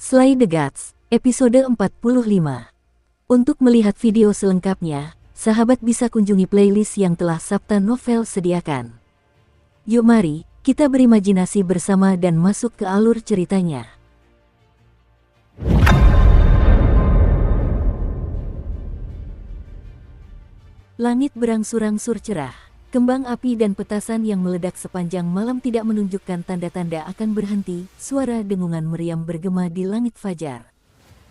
Slay the Gods, episode 45. Untuk melihat video selengkapnya, sahabat bisa kunjungi playlist yang telah Sabta Novel sediakan. Yuk mari, kita berimajinasi bersama dan masuk ke alur ceritanya. Langit berangsur-angsur cerah. Kembang api dan petasan yang meledak sepanjang malam tidak menunjukkan tanda-tanda akan berhenti. Suara dengungan meriam bergema di langit fajar.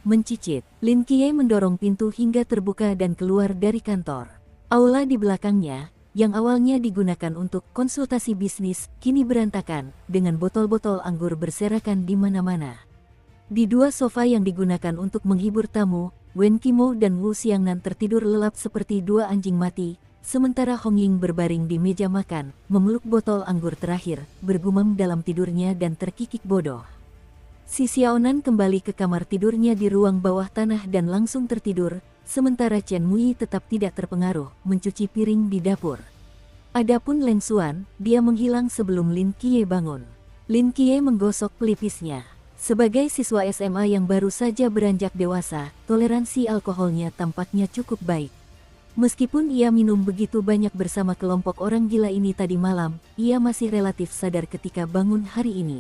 Mencicit, Lin Qiye mendorong pintu hingga terbuka dan keluar dari kantor. Aula di belakangnya, yang awalnya digunakan untuk konsultasi bisnis, kini berantakan, dengan botol-botol anggur berserakan di mana-mana. Di dua sofa yang digunakan untuk menghibur tamu, Wen Qimo dan Wu Xiangnan tertidur lelap seperti dua anjing mati. Sementara Hong Ying berbaring di meja makan, memeluk botol anggur terakhir, bergumam dalam tidurnya dan terkikik bodoh. Si Xiaonan kembali ke kamar tidurnya di ruang bawah tanah dan langsung tertidur, sementara Chen Mui tetap tidak terpengaruh, mencuci piring di dapur. Adapun Leng Xuan, dia menghilang sebelum Lin Qiye bangun. Lin Qiye menggosok pelipisnya. Sebagai siswa SMA yang baru saja beranjak dewasa, toleransi alkoholnya tampaknya cukup baik. Meskipun ia minum begitu banyak bersama kelompok orang gila ini tadi malam, ia masih relatif sadar ketika bangun hari ini.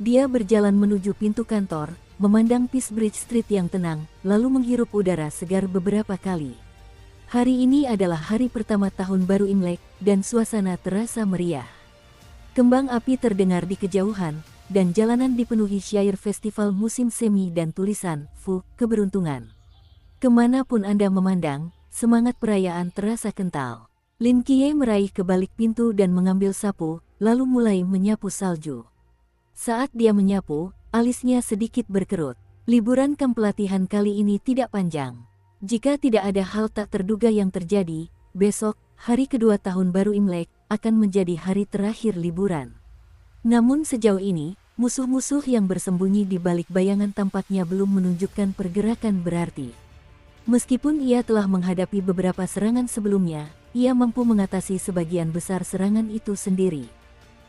Dia berjalan menuju pintu kantor, memandang Peace Bridge Street yang tenang, lalu menghirup udara segar beberapa kali. Hari ini adalah hari pertama tahun baru Imlek, dan suasana terasa meriah. Kembang api terdengar di kejauhan, dan jalanan dipenuhi syair festival musim semi dan tulisan, "Fu, keberuntungan." Kemanapun Anda memandang, semangat perayaan terasa kental. Lin Qiye meraih ke balik pintu dan mengambil sapu, lalu mulai menyapu salju. Saat dia menyapu, alisnya sedikit berkerut. Liburan kamp pelatihan kali ini tidak panjang. Jika tidak ada hal tak terduga yang terjadi, besok, hari kedua tahun baru Imlek, akan menjadi hari terakhir liburan. Namun sejauh ini, musuh-musuh yang bersembunyi di balik bayangan tampaknya belum menunjukkan pergerakan berarti. Meskipun ia telah menghadapi beberapa serangan sebelumnya, ia mampu mengatasi sebagian besar serangan itu sendiri.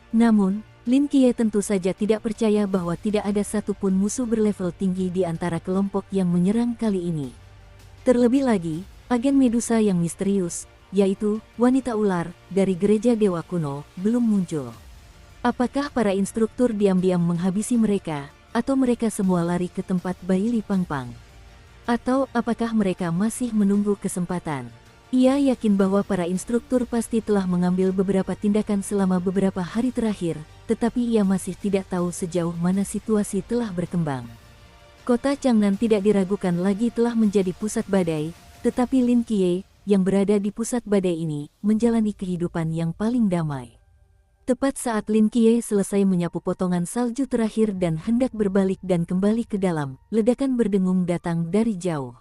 Namun, Lin Qiye tentu saja tidak percaya bahwa tidak ada satupun musuh berlevel tinggi di antara kelompok yang menyerang kali ini. Terlebih lagi, agen Medusa yang misterius, yaitu wanita ular dari gereja dewa kuno, belum muncul. Apakah para instruktur diam-diam menghabisi mereka, atau mereka semua lari ke tempat Bai Li Pangpang? Atau apakah mereka masih menunggu kesempatan? Ia yakin bahwa para instruktur pasti telah mengambil beberapa tindakan selama beberapa hari terakhir, tetapi ia masih tidak tahu sejauh mana situasi telah berkembang. Kota Changnan tidak diragukan lagi telah menjadi pusat badai, tetapi Lin Qiye, yang berada di pusat badai ini, menjalani kehidupan yang paling damai. Tepat saat Lin Qiye selesai menyapu potongan salju terakhir dan hendak berbalik dan kembali ke dalam, ledakan berdengung datang dari jauh.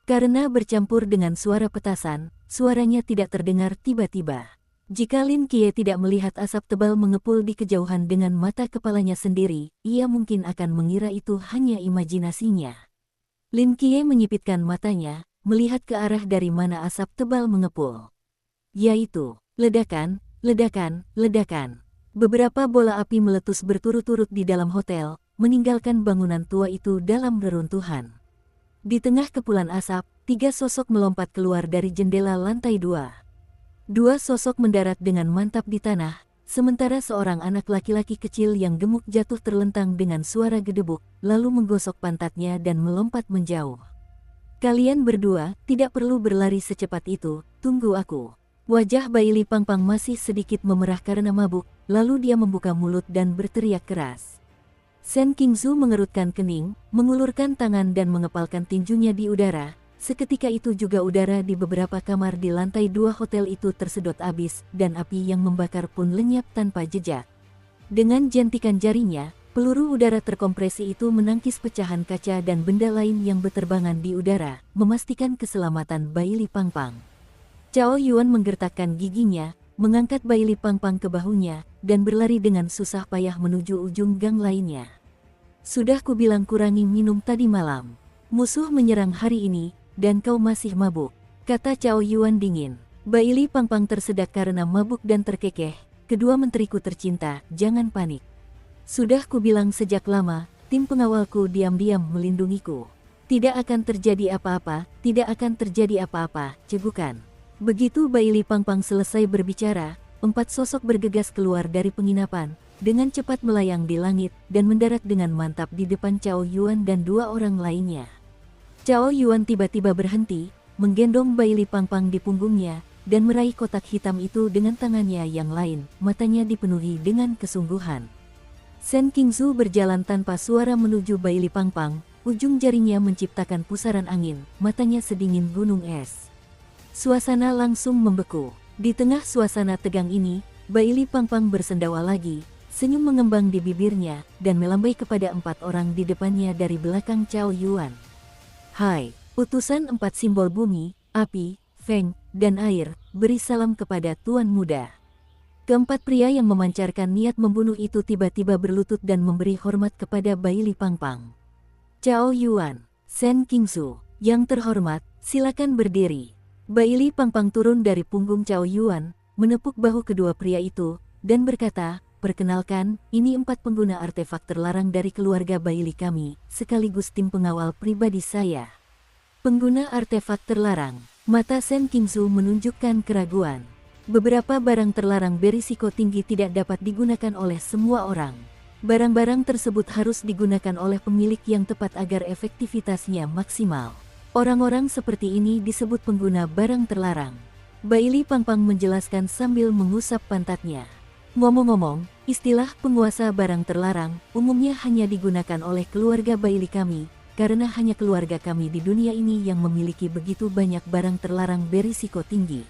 Karena bercampur dengan suara petasan, suaranya tidak terdengar tiba-tiba. Jika Lin Qiye tidak melihat asap tebal mengepul di kejauhan dengan mata kepalanya sendiri, ia mungkin akan mengira itu hanya imajinasinya. Lin Qiye menyipitkan matanya, melihat ke arah dari mana asap tebal mengepul. Yaitu, ledakan. Ledakan, ledakan. Beberapa bola api meletus berturut-turut di dalam hotel, meninggalkan bangunan tua itu dalam reruntuhan. Di tengah kepulan asap, 3 sosok melompat keluar dari jendela lantai 2. 2 sosok mendarat dengan mantap di tanah, sementara seorang anak laki-laki kecil yang gemuk jatuh terlentang dengan suara gedebuk, lalu menggosok pantatnya dan melompat menjauh. "Kalian berdua, tidak perlu berlari secepat itu, tunggu aku." Wajah Bai Li Pangpang masih sedikit memerah karena mabuk, lalu dia membuka mulut dan berteriak keras. Shen Qingzu mengerutkan kening, mengulurkan tangan dan mengepalkan tinjunya di udara. Seketika itu juga udara di beberapa kamar di lantai 2 hotel itu tersedot abis, dan api yang membakar pun lenyap tanpa jejak. Dengan jentikan jarinya, peluru udara terkompresi itu menangkis pecahan kaca dan benda lain yang berterbangan di udara, memastikan keselamatan Bai Li Pangpang. Cao Yuan menggertakkan giginya, mengangkat Bai Li Pangpang ke bahunya, dan berlari dengan susah payah menuju ujung gang lainnya. "Sudah kubilang kurangi minum tadi malam. Musuh menyerang hari ini, dan kau masih mabuk," kata Cao Yuan dingin. Bai Li Pangpang tersedak karena mabuk dan terkekeh. "Kedua menteriku tercinta, jangan panik. Sudah kubilang sejak lama, tim pengawalku diam-diam melindungiku. Tidak akan terjadi apa-apa, tidak akan terjadi apa-apa, cegukan. Begitu Bailey Pangpang selesai berbicara, 4 sosok bergegas keluar dari penginapan, dengan cepat melayang di langit, dan mendarat dengan mantap di depan Cao Yuan dan 2 orang lainnya. Cao Yuan tiba-tiba berhenti, menggendong Bailey Pangpang di punggungnya, dan meraih kotak hitam itu dengan tangannya yang lain, matanya dipenuhi dengan kesungguhan. Shen Qingzu berjalan tanpa suara menuju Bailey Pangpang, ujung jarinya menciptakan pusaran angin, matanya sedingin gunung es. Suasana langsung membeku. Di tengah suasana tegang ini, Bailey Pangpang bersendawa lagi, senyum mengembang di bibirnya, dan melambai kepada 4 orang di depannya dari belakang Cao Yuan. Hai, utusan 4 simbol bumi, api, feng, dan air, beri salam kepada Tuan Muda. Keempat pria yang memancarkan niat membunuh itu tiba-tiba berlutut dan memberi hormat kepada Bailey Pangpang. Cao Yuan, Shen Qingzu, yang terhormat, silakan berdiri. Bailey Pangpang turun dari punggung Cao Yuan, menepuk bahu kedua pria itu, dan berkata, perkenalkan, ini 4 pengguna artefak terlarang dari keluarga Bailey kami, sekaligus tim pengawal pribadi saya. Pengguna artefak terlarang, mata Shen Qingzu menunjukkan keraguan. Beberapa barang terlarang berisiko tinggi tidak dapat digunakan oleh semua orang. Barang-barang tersebut harus digunakan oleh pemilik yang tepat agar efektivitasnya maksimal. Orang-orang seperti ini disebut pengguna barang terlarang. Bailey Pangpang menjelaskan sambil mengusap pantatnya. Ngomong-ngomong, istilah penguasa barang terlarang umumnya hanya digunakan oleh keluarga Bailey kami, karena hanya keluarga kami di dunia ini yang memiliki begitu banyak barang terlarang berisiko tinggi.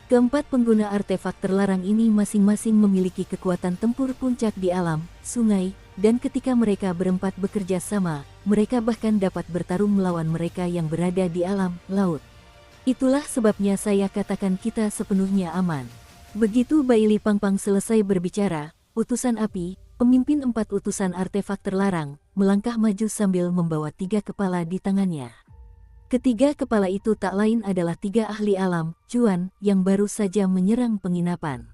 Keempat pengguna artefak terlarang ini masing-masing memiliki kekuatan tempur puncak di alam, sungai, dan ketika mereka berempat bekerja sama, mereka bahkan dapat bertarung melawan mereka yang berada di alam, laut. Itulah sebabnya saya katakan kita sepenuhnya aman. Begitu Bailey Pangpang selesai berbicara, utusan api, pemimpin 4 utusan artefak terlarang, melangkah maju sambil membawa 3 kepala di tangannya. Ketiga kepala itu tak lain adalah 3 ahli alam, cuan, yang baru saja menyerang penginapan.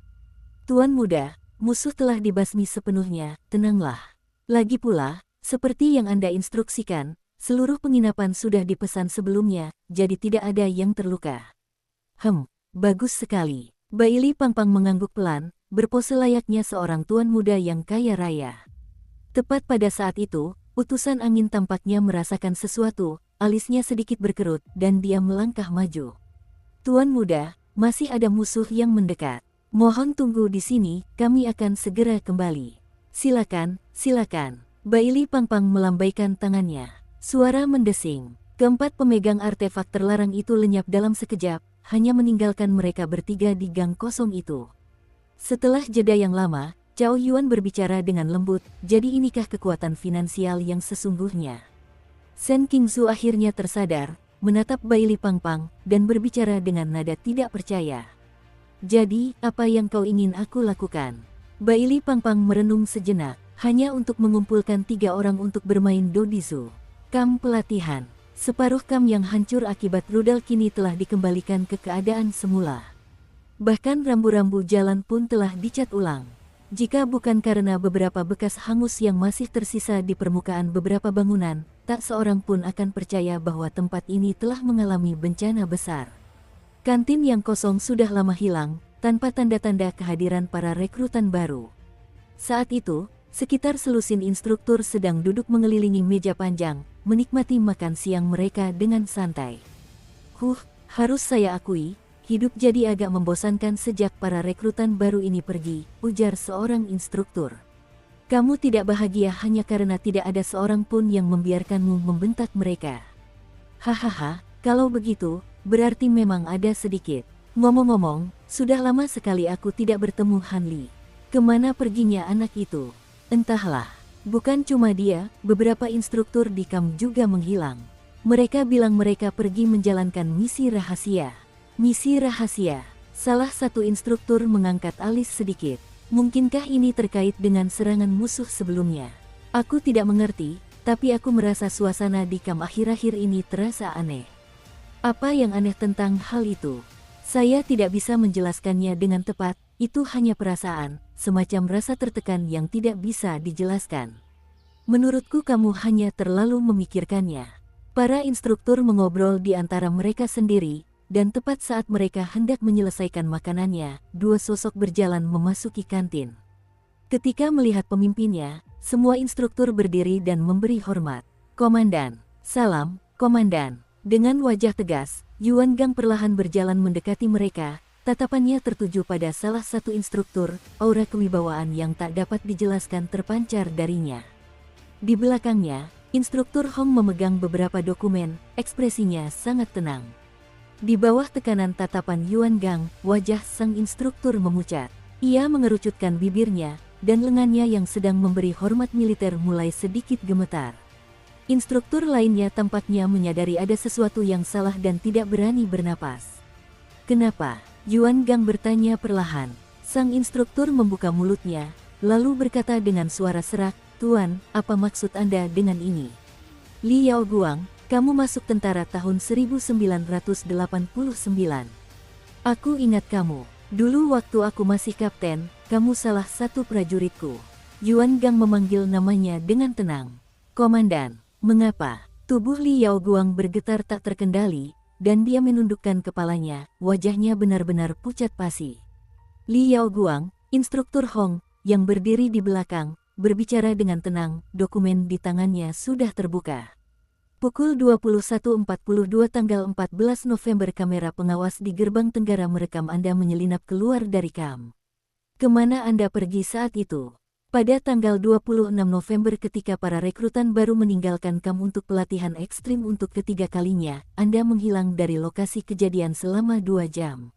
Tuan Muda, musuh telah dibasmi sepenuhnya, tenanglah. Lagi pula, seperti yang Anda instruksikan, seluruh penginapan sudah dipesan sebelumnya, jadi tidak ada yang terluka. Bagus sekali. Bailey Pangpang mengangguk pelan, berpose layaknya seorang tuan muda yang kaya raya. Tepat pada saat itu, utusan angin tampaknya merasakan sesuatu, alisnya sedikit berkerut, dan dia melangkah maju. Tuan Muda, masih ada musuh yang mendekat. Mohon tunggu di sini, kami akan segera kembali. Silakan, silakan. Bailey Pangpang melambaikan tangannya. Suara mendesing. Keempat pemegang artefak terlarang itu lenyap dalam sekejap, hanya meninggalkan mereka bertiga di gang kosong itu. Setelah jeda yang lama, Cao Yuan berbicara dengan lembut, jadi inikah kekuatan finansial yang sesungguhnya? Shen Qingzu akhirnya tersadar, menatap Bailey Pangpang, dan berbicara dengan nada tidak percaya. Jadi, apa yang kau ingin aku lakukan? Bailey Pangpang merenung sejenak, hanya untuk mengumpulkan 3 orang untuk bermain dodizu. Kam pelatihan. Separuh kam yang hancur akibat rudal kini telah dikembalikan ke keadaan semula. Bahkan rambu-rambu jalan pun telah dicat ulang. Jika bukan karena beberapa bekas hangus yang masih tersisa di permukaan beberapa bangunan, tak seorang pun akan percaya bahwa tempat ini telah mengalami bencana besar. Kantin yang kosong sudah lama hilang, tanpa tanda-tanda kehadiran para rekrutan baru. Saat itu, sekitar selusin instruktur sedang duduk mengelilingi meja panjang, menikmati makan siang mereka dengan santai. Harus saya akui, hidup jadi agak membosankan sejak para rekrutan baru ini pergi, ujar seorang instruktur. Kamu tidak bahagia hanya karena tidak ada seorang pun yang membiarkanmu membentak mereka. Hahaha, kalau begitu, berarti memang ada sedikit. Ngomong-ngomong, sudah lama sekali aku tidak bertemu Han Li. Kemana perginya anak itu? Entahlah. Bukan cuma dia, beberapa instruktur di KAM juga menghilang. Mereka bilang mereka pergi menjalankan misi rahasia. Misi rahasia. Salah satu instruktur mengangkat alis sedikit. Mungkinkah ini terkait dengan serangan musuh sebelumnya? Aku tidak mengerti, tapi aku merasa suasana di KAM akhir-akhir ini terasa aneh. Apa yang aneh tentang hal itu? Saya tidak bisa menjelaskannya dengan tepat, itu hanya perasaan, semacam rasa tertekan yang tidak bisa dijelaskan. Menurutku kamu hanya terlalu memikirkannya. Para instruktur mengobrol di antara mereka sendiri, dan tepat saat mereka hendak menyelesaikan makanannya, dua sosok berjalan memasuki kantin. Ketika melihat pemimpinnya, semua instruktur berdiri dan memberi hormat. Komandan, salam, komandan. Dengan wajah tegas, Yuan Gang perlahan berjalan mendekati mereka, tatapannya tertuju pada salah satu instruktur, aura kewibawaan yang tak dapat dijelaskan terpancar darinya. Di belakangnya, instruktur Hong memegang beberapa dokumen, ekspresinya sangat tenang. Di bawah tekanan tatapan Yuan Gang, wajah sang instruktur memucat. Ia mengerucutkan bibirnya, dan lengannya yang sedang memberi hormat militer mulai sedikit gemetar. Instruktur lainnya tampaknya menyadari ada sesuatu yang salah dan tidak berani bernapas. Kenapa? Yuan Gang bertanya perlahan. Sang instruktur membuka mulutnya, lalu berkata dengan suara serak, "Tuan, apa maksud Anda dengan ini?" "Li Yao Guang, kamu masuk tentara tahun 1989. Aku ingat kamu. Dulu waktu aku masih kapten, kamu salah satu prajuritku." Yuan Gang memanggil namanya dengan tenang. "Komandan." "Mengapa?" Tubuh Li Yao Guang bergetar tak terkendali, dan dia menundukkan kepalanya, wajahnya benar-benar pucat pasi. Li Yao Guang, instruktur Hong, yang berdiri di belakang, berbicara dengan tenang, dokumen di tangannya sudah terbuka. Pukul 21.42 tanggal 14 November kamera pengawas di gerbang Tenggara merekam Anda menyelinap keluar dari kamp. Kemana Anda pergi saat itu? Pada tanggal 26 November ketika para rekrutan baru meninggalkan kamp untuk pelatihan ekstrim untuk ketiga kalinya, Anda menghilang dari lokasi kejadian selama 2 jam.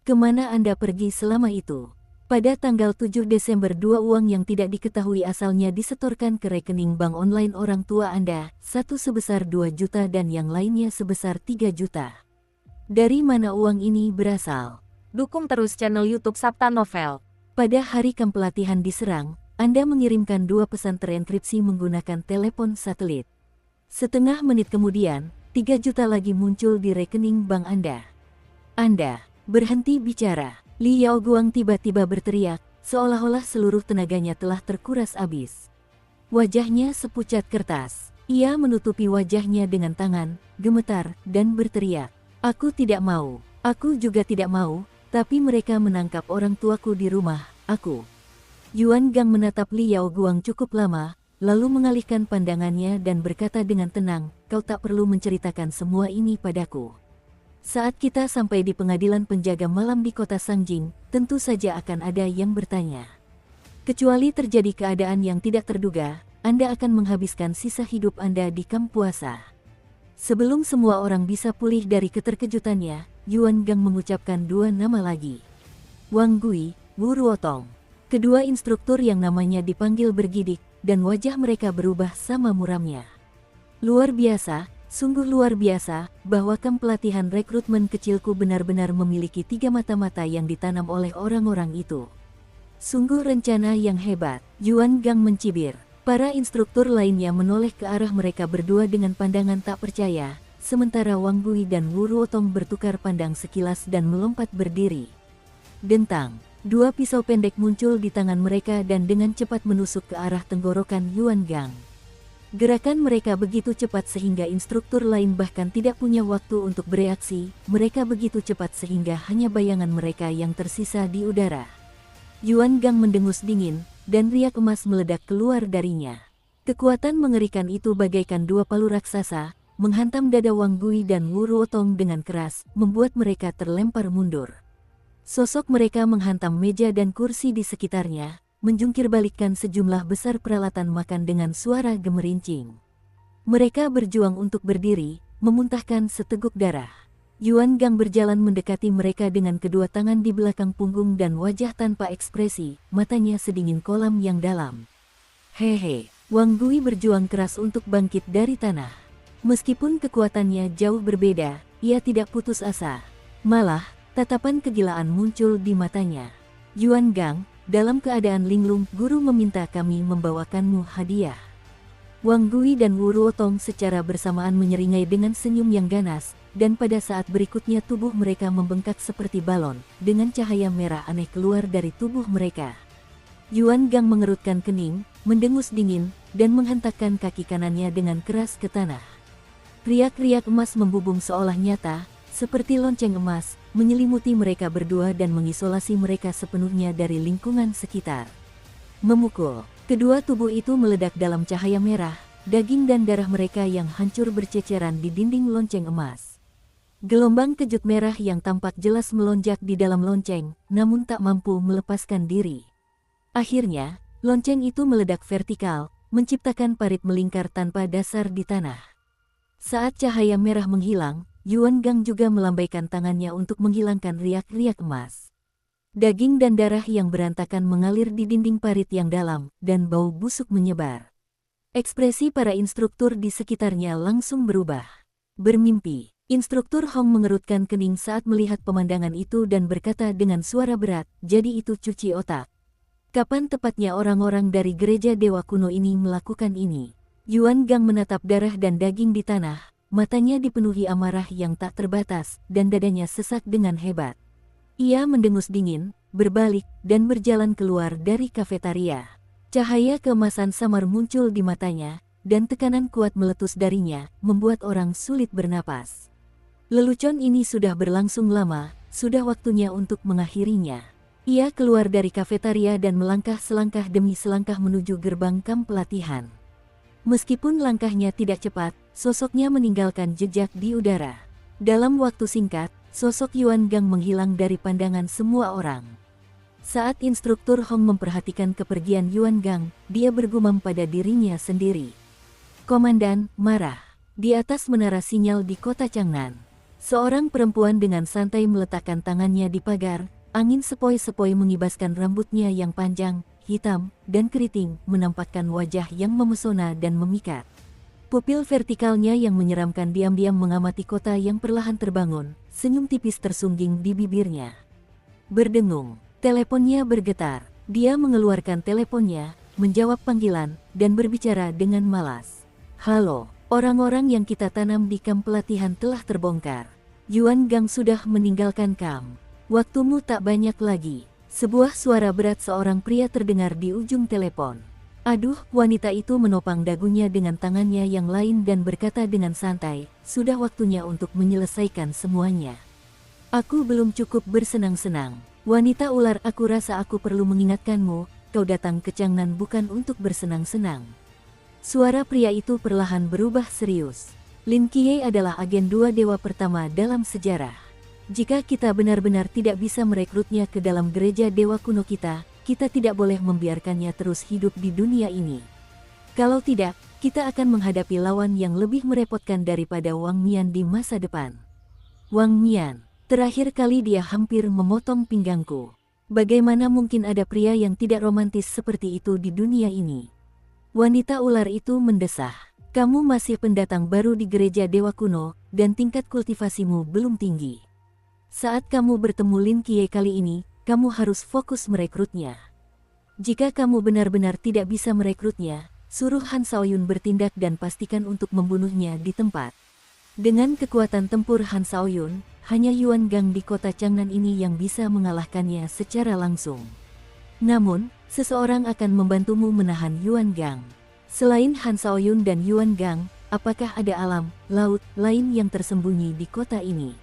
Kemana Anda pergi selama itu? Pada tanggal 7 Desember 2 uang yang tidak diketahui asalnya disetorkan ke rekening bank online orang tua Anda, satu sebesar 2 juta dan yang lainnya sebesar 3 juta. Dari mana uang ini berasal? Dukung terus channel YouTube Sabta Novel. Pada hari kamp pelatihan diserang, Anda mengirimkan 2 pesan terenkripsi menggunakan telepon satelit. Setengah menit kemudian, 3 juta lagi muncul di rekening bank Anda. Anda berhenti bicara. Li Yao Guang tiba-tiba berteriak, seolah-olah seluruh tenaganya telah terkuras habis. Wajahnya sepucat kertas. Ia menutupi wajahnya dengan tangan, gemetar, dan berteriak. "Aku tidak mau. Aku juga tidak mau, tapi mereka menangkap orang tuaku di rumah, aku." Yuan Gang menatap Li Yao Guang cukup lama, lalu mengalihkan pandangannya dan berkata dengan tenang, "Kau tak perlu menceritakan semua ini padaku. Saat kita sampai di pengadilan penjaga malam di kota Sangjing, tentu saja akan ada yang bertanya. Kecuali terjadi keadaan yang tidak terduga, Anda akan menghabiskan sisa hidup Anda di kamp puasa." Sebelum semua orang bisa pulih dari keterkejutannya, Yuan Gang mengucapkan 2 nama lagi. Wang Gui, Wu Ruotong. Kedua instruktur yang namanya dipanggil bergidik, dan wajah mereka berubah sama muramnya. Luar biasa, sungguh luar biasa, bahwa kamp pelatihan rekrutmen kecilku benar-benar memiliki 3 mata-mata yang ditanam oleh orang-orang itu. Sungguh rencana yang hebat, Yuan Gang mencibir. Para instruktur lainnya menoleh ke arah mereka berdua dengan pandangan tak percaya, sementara Wang Gui dan Wu Ruotong bertukar pandang sekilas dan melompat berdiri. Dentang. 2 pisau pendek muncul di tangan mereka dan dengan cepat menusuk ke arah tenggorokan Yuan Gang. Gerakan mereka begitu cepat sehingga instruktur lain bahkan tidak punya waktu untuk bereaksi, mereka begitu cepat sehingga hanya bayangan mereka yang tersisa di udara. Yuan Gang mendengus dingin, dan riak emas meledak keluar darinya. Kekuatan mengerikan itu bagaikan 2 palu raksasa, menghantam dada Wang Gui dan Wu Ruotong dengan keras, membuat mereka terlempar mundur. Sosok mereka menghantam meja dan kursi di sekitarnya, menjungkirbalikkan sejumlah besar peralatan makan dengan suara gemerincing. Mereka berjuang untuk berdiri, memuntahkan seteguk darah. Yuan Gang berjalan mendekati mereka dengan kedua tangan di belakang punggung dan wajah tanpa ekspresi, matanya sedingin kolam yang dalam. "Hehe." Wang Gui berjuang keras untuk bangkit dari tanah. Meskipun kekuatannya jauh berbeda, ia tidak putus asa. Malah, tatapan kegilaan muncul di matanya. "Yuan Gang, dalam keadaan linglung, guru meminta kami membawakanmu hadiah." Wang Gui dan Wu Ruotong secara bersamaan menyeringai dengan senyum yang ganas, dan pada saat berikutnya tubuh mereka membengkak seperti balon, dengan cahaya merah aneh keluar dari tubuh mereka. Yuan Gang mengerutkan kening, mendengus dingin, dan menghentakkan kaki kanannya dengan keras ke tanah. Riak-riak emas membubung seolah nyata, seperti lonceng emas, menyelimuti mereka berdua dan mengisolasi mereka sepenuhnya dari lingkungan sekitar. Memukul, kedua tubuh itu meledak dalam cahaya merah, daging dan darah mereka yang hancur berceceran di dinding lonceng emas. Gelombang kejut merah yang tampak jelas melonjak di dalam lonceng, namun tak mampu melepaskan diri. Akhirnya, lonceng itu meledak vertikal, menciptakan parit melingkar tanpa dasar di tanah. Saat cahaya merah menghilang, Yuan Gang juga melambaikan tangannya untuk menghilangkan riak-riak emas. Daging dan darah yang berantakan mengalir di dinding parit yang dalam, dan bau busuk menyebar. Ekspresi para instruktur di sekitarnya langsung berubah. Bermimpi, instruktur Hong mengerutkan kening saat melihat pemandangan itu dan berkata dengan suara berat, "Jadi itu cuci otak. Kapan tepatnya orang-orang dari gereja dewa kuno ini melakukan ini?" Yuan Gang menatap darah dan daging di tanah, matanya dipenuhi amarah yang tak terbatas, dan dadanya sesak dengan hebat. Ia mendengus dingin, berbalik, dan berjalan keluar dari kafetaria. Cahaya keemasan samar muncul di matanya, dan tekanan kuat meletus darinya, membuat orang sulit bernapas. Lelucon ini sudah berlangsung lama, sudah waktunya untuk mengakhirinya. Ia keluar dari kafetaria dan melangkah selangkah demi selangkah menuju gerbang kamp pelatihan. Meskipun langkahnya tidak cepat, sosoknya meninggalkan jejak di udara. Dalam waktu singkat, sosok Yuan Gang menghilang dari pandangan semua orang. Saat instruktur Hong memperhatikan kepergian Yuan Gang, dia bergumam pada dirinya sendiri. "Komandan, marah." Di atas menara sinyal di kota Changnan, seorang perempuan dengan santai meletakkan tangannya di pagar. Angin sepoi-sepoi mengibaskan rambutnya yang panjang, hitam, dan keriting, menampakkan wajah yang memesona dan memikat. Pupil vertikalnya yang menyeramkan diam-diam mengamati kota yang perlahan terbangun, senyum tipis tersungging di bibirnya. Berdengung, teleponnya bergetar. Dia mengeluarkan teleponnya, menjawab panggilan, dan berbicara dengan malas. "Halo, orang-orang yang kita tanam di kamp pelatihan telah terbongkar. Yuan Gang sudah meninggalkan kamp. Waktumu tak banyak lagi." Sebuah suara berat seorang pria terdengar di ujung telepon. "Aduh," wanita itu menopang dagunya dengan tangannya yang lain dan berkata dengan santai, "Sudah waktunya untuk menyelesaikan semuanya. Aku belum cukup bersenang-senang. Wanita ular, aku rasa aku perlu mengingatkanmu, kau datang ke Changnan bukan untuk bersenang-senang." Suara pria itu perlahan berubah serius. Lin Qiye adalah agen 2 dewa pertama dalam sejarah. Jika kita benar-benar tidak bisa merekrutnya ke dalam gereja dewa kuno kita tidak boleh membiarkannya terus hidup di dunia ini. Kalau tidak, kita akan menghadapi lawan yang lebih merepotkan daripada Wang Mian di masa depan. Wang Mian, terakhir kali dia hampir memotong pinggangku. Bagaimana mungkin ada pria yang tidak romantis seperti itu di dunia ini? Wanita ular itu mendesah. "Kamu masih pendatang baru di gereja dewa kuno, dan tingkat kultivasimu belum tinggi. Saat kamu bertemu Lin Qiye kali ini, kamu harus fokus merekrutnya. Jika kamu benar-benar tidak bisa merekrutnya, suruh Han Shaoyun bertindak dan pastikan untuk membunuhnya di tempat." Dengan kekuatan tempur Han Shaoyun, hanya Yuan Gang di kota Changnan ini yang bisa mengalahkannya secara langsung. Namun, seseorang akan membantumu menahan Yuan Gang. Selain Han Shaoyun dan Yuan Gang, apakah ada alam, laut, lain yang tersembunyi di kota ini?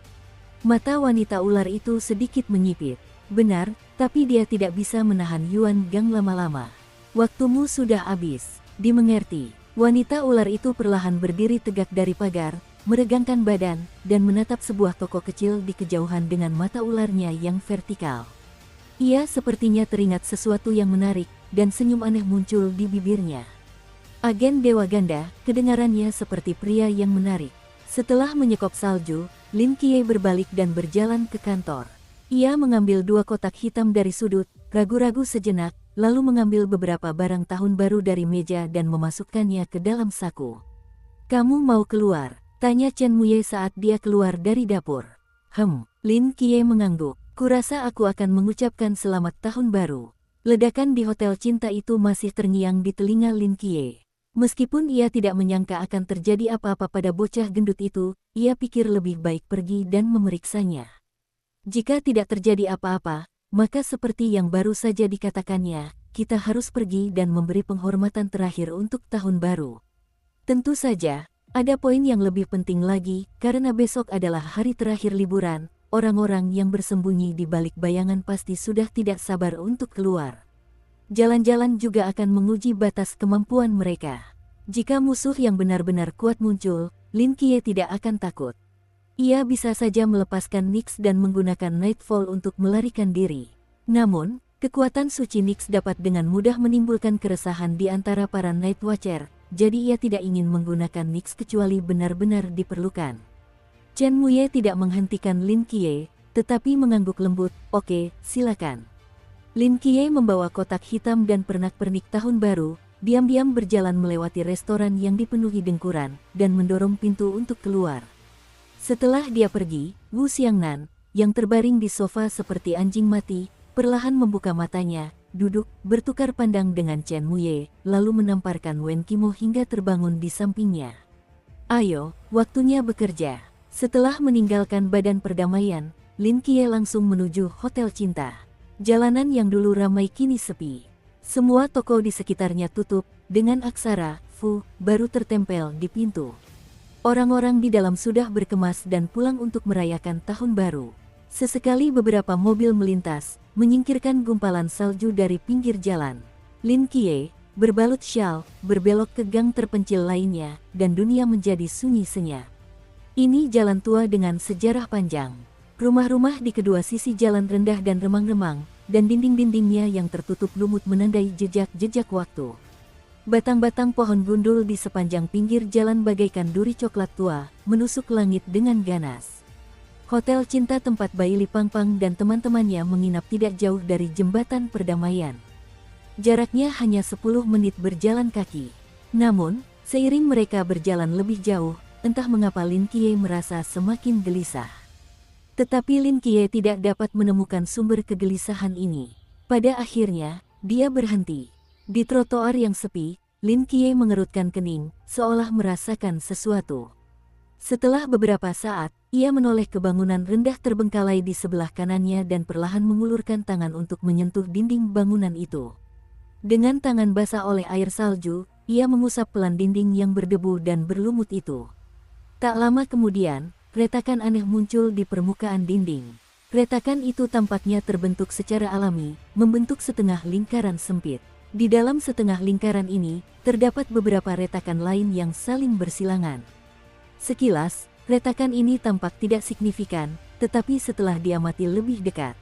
Mata wanita ular itu sedikit menyipit. Benar, tapi dia tidak bisa menahan Yuan Gang lama-lama. "Waktumu sudah habis." Dimengerti. Wanita ular itu perlahan berdiri tegak dari pagar, meregangkan badan, dan menatap sebuah toko kecil di kejauhan dengan mata ularnya yang vertikal. Ia sepertinya teringat sesuatu yang menarik, dan senyum aneh muncul di bibirnya. "Agen Dewa Ganda," kedengarannya seperti pria yang menarik. Setelah menyekop salju, Lin Qiye berbalik dan berjalan ke kantor. Ia mengambil 2 kotak hitam dari sudut, ragu-ragu sejenak, lalu mengambil beberapa barang tahun baru dari meja dan memasukkannya ke dalam saku. "Kamu mau keluar?" tanya Chen Muye saat dia keluar dari dapur. Lin Qiye mengangguk. "Kurasa aku akan mengucapkan selamat tahun baru." Ledakan di Hotel Cinta itu masih terngiang di telinga Lin Qiye. Meskipun ia tidak menyangka akan terjadi apa-apa pada bocah gendut itu, ia pikir lebih baik pergi dan memeriksanya. Jika tidak terjadi apa-apa, maka seperti yang baru saja dikatakannya, kita harus pergi dan memberi penghormatan terakhir untuk tahun baru. Tentu saja, ada poin yang lebih penting lagi, karena besok adalah hari terakhir liburan. Orang-orang yang bersembunyi di balik bayangan pasti sudah tidak sabar untuk keluar. Jalan-jalan juga akan menguji batas kemampuan mereka. Jika musuh yang benar-benar kuat muncul, Lin Qiye tidak akan takut. Ia bisa saja melepaskan Nyx dan menggunakan Nightfall untuk melarikan diri. Namun, kekuatan suci Nyx dapat dengan mudah menimbulkan keresahan di antara para Night Watcher, jadi ia tidak ingin menggunakan Nyx kecuali benar-benar diperlukan. Chen Muye tidak menghentikan Lin Qiye, tetapi mengangguk lembut, "Oke, silakan." Lin Qiye membawa kotak hitam dan pernak-pernik tahun baru, diam-diam berjalan melewati restoran yang dipenuhi dengkuran, dan mendorong pintu untuk keluar. Setelah dia pergi, Wu Xiangnan, yang terbaring di sofa seperti anjing mati, perlahan membuka matanya, duduk, bertukar pandang dengan Chen Muye, lalu menamparkan Wen Qimo hingga terbangun di sampingnya. "Ayo, waktunya bekerja." Setelah meninggalkan badan perdamaian, Lin Qiye langsung menuju Hotel Cinta. Jalanan yang dulu ramai kini sepi. Semua toko di sekitarnya tutup, dengan aksara "Fu" baru tertempel di pintu. Orang-orang di dalam sudah berkemas dan pulang untuk merayakan tahun baru. Sesekali beberapa mobil melintas, menyingkirkan gumpalan salju dari pinggir jalan. Lin Qiye, berbalut syal, berbelok ke gang terpencil lainnya, dan dunia menjadi sunyi senyap. Ini jalan tua dengan sejarah panjang. Rumah-rumah di kedua sisi jalan rendah dan remang-remang, dan dinding-dindingnya yang tertutup lumut menandai jejak-jejak waktu. Batang-batang pohon gundul di sepanjang pinggir jalan bagaikan duri coklat tua, menusuk langit dengan ganas. Hotel Cinta tempat Bai Li Pangpang dan teman-temannya menginap tidak jauh dari jembatan perdamaian. Jaraknya hanya 10 menit berjalan kaki. Namun, seiring mereka berjalan lebih jauh, entah mengapa Lin Qiye merasa semakin gelisah. Tetapi Lin Qiye tidak dapat menemukan sumber kegelisahan ini. Pada akhirnya, dia berhenti. Di trotoar yang sepi, Lin Qiye mengerutkan kening, seolah merasakan sesuatu. Setelah beberapa saat, ia menoleh ke bangunan rendah terbengkalai di sebelah kanannya dan perlahan mengulurkan tangan untuk menyentuh dinding bangunan itu. Dengan tangan basah oleh air salju, ia mengusap pelan dinding yang berdebu dan berlumut itu. Tak lama kemudian, retakan aneh muncul di permukaan dinding. Retakan itu tampaknya terbentuk secara alami, membentuk setengah lingkaran sempit. Di dalam setengah lingkaran ini, terdapat beberapa retakan lain yang saling bersilangan. Sekilas, retakan ini tampak tidak signifikan, tetapi setelah diamati lebih dekat,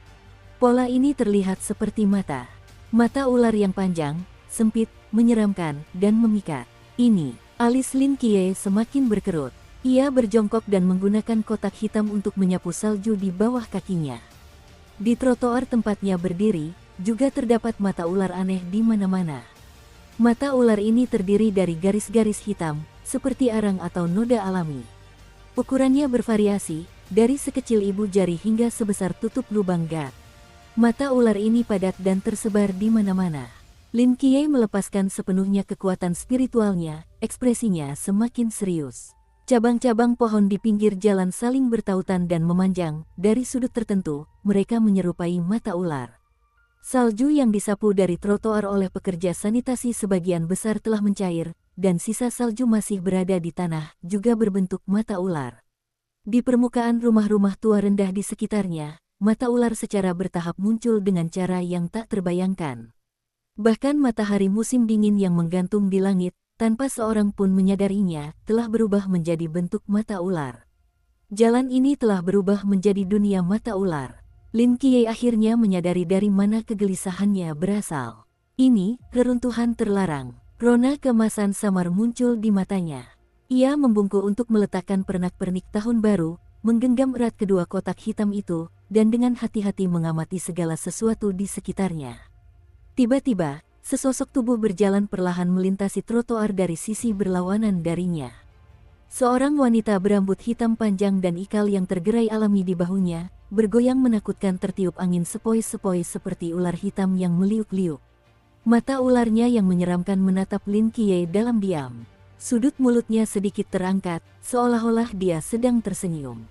pola ini terlihat seperti mata. Mata ular yang panjang, sempit, menyeramkan, dan memikat. Ini, alis Lin Qiye semakin berkerut. Ia berjongkok dan menggunakan kotak hitam untuk menyapu salju di bawah kakinya. Di trotoar tempatnya berdiri, juga terdapat mata ular aneh di mana-mana. Mata ular ini terdiri dari garis-garis hitam, seperti arang atau noda alami. Ukurannya bervariasi, dari sekecil ibu jari hingga sebesar tutup lubang gat. Mata ular ini padat dan tersebar di mana-mana. Lin Qiye melepaskan sepenuhnya kekuatan spiritualnya, ekspresinya semakin serius. Cabang-cabang pohon di pinggir jalan saling bertautan dan memanjang, dari sudut tertentu, mereka menyerupai mata ular. Salju yang disapu dari trotoar oleh pekerja sanitasi sebagian besar telah mencair, dan sisa salju masih berada di tanah, juga berbentuk mata ular. Di permukaan rumah-rumah tua rendah di sekitarnya, mata ular secara bertahap muncul dengan cara yang tak terbayangkan. Bahkan matahari musim dingin yang menggantung di langit, tanpa seorang pun menyadarinya, telah berubah menjadi bentuk mata ular. Jalan ini telah berubah menjadi dunia mata ular. Lin Qiye akhirnya menyadari dari mana kegelisahannya berasal. Ini, reruntuhan terlarang. Rona kemasan samar muncul di matanya. Ia membungkuk untuk meletakkan pernak-pernik tahun baru, menggenggam erat kedua kotak hitam itu, dan dengan hati-hati mengamati segala sesuatu di sekitarnya. Tiba-tiba, sesosok tubuh berjalan perlahan melintasi trotoar dari sisi berlawanan darinya. Seorang wanita berambut hitam panjang dan ikal yang tergerai alami di bahunya, bergoyang menakutkan tertiup angin sepoi-sepoi seperti ular hitam yang meliuk-liuk. Mata ularnya yang menyeramkan menatap Lin Qiye dalam diam. Sudut mulutnya sedikit terangkat, seolah-olah dia sedang tersenyum.